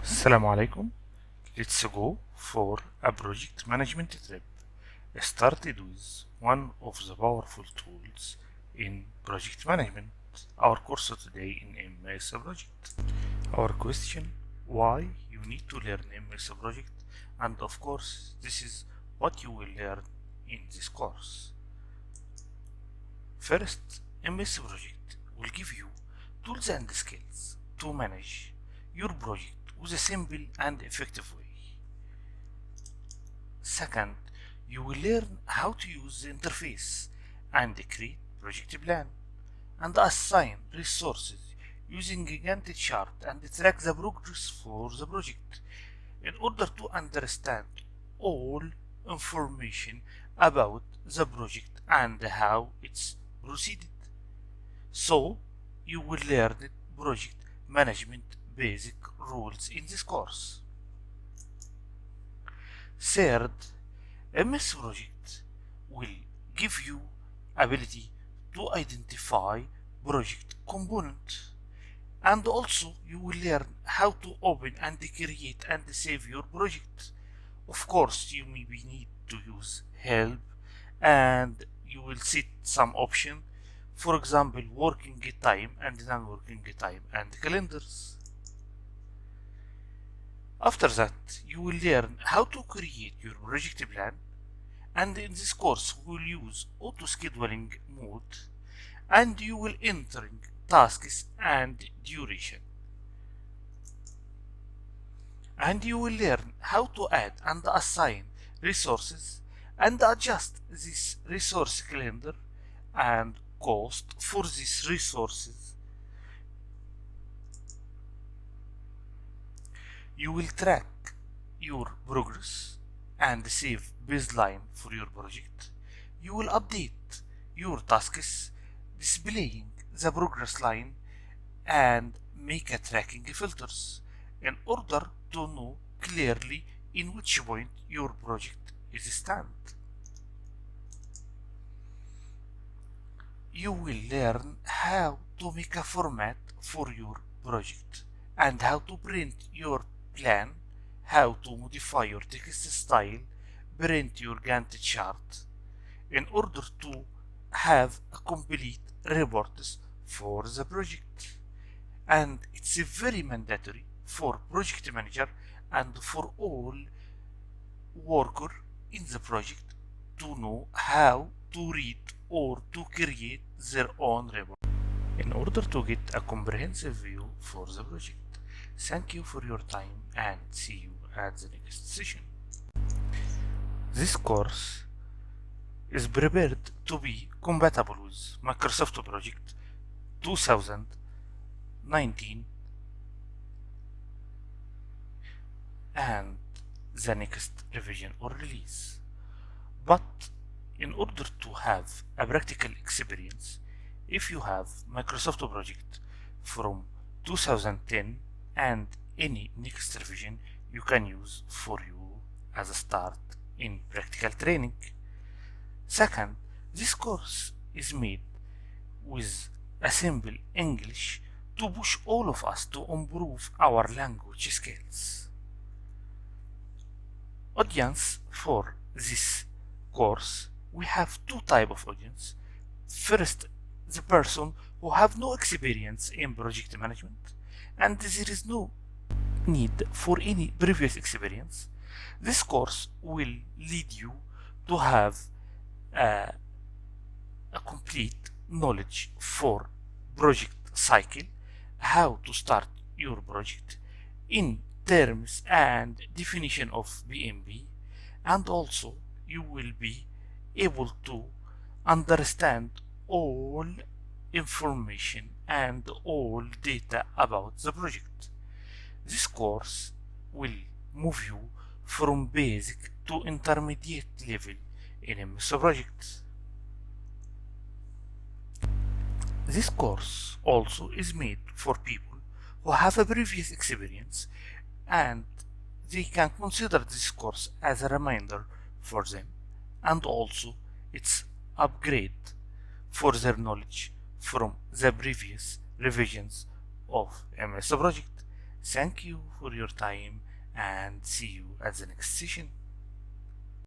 Assalamu alaikum. Let's go for a project management trip. Started with one of the powerful tools in project management. Our course today in MS project. Our question: why you need to learn MS project? And of course, this is what you will learn in this course. First, MS project will give you tools and skills to manage your project with a simple and effective way. Second, you will learn how to use the interface and create project plan and assign resources using a Gantt chart and track the progress for the project in order to understand all information about the project and how it's proceeded. So, you will learn project management basic rules in this course. Third, MS Project will give you ability to identify project component, and also you will learn how to open and create and save your project. Of course, you maybe need to use help, and you will set some option, for example working time and non-working time and calendars. After that, you will learn how to create your project plan, and in this course we will use auto scheduling mode, and you will entering tasks and duration. And you will learn how to add and assign resources and adjust this resource calendar and cost for these resources. You will track your progress and save baseline for your project. You will update your tasks, displaying the progress line and make a tracking filters in order to know clearly in which point your project is stand. You will learn how to make a format for your project and how to print your plan, how to modify your text style, print your Gantt chart in order to have a complete reports for the project. And it's very mandatory for project manager and for all worker in the project to know how to read or to create their own report in order to get a comprehensive view for the project. Thank you for your time and see you at the next session. This course is prepared to be compatible with Microsoft Project 2019 and the next revision or release. But in order to have a practical experience, if you have Microsoft Project from 2010 and any next revision, you can use for you as a start in practical training. Second, this course is made with a simple English to push all of us to improve our language skills. Audience for this course, we have two types of audience. First, the person who have no experience in project management and there is no need for any previous experience. This course will lead you to have a complete knowledge for project cycle, how to start your project in terms and definition of PMP, and also you will be able to understand all information and all data about the project. This course will move you from basic to intermediate level in MS project. This course also is made for people who have a previous experience and they can consider this course as a reminder for them, and also it's upgrade for their knowledge from the previous revisions of MS project. Thank you for your time and see you at the next session.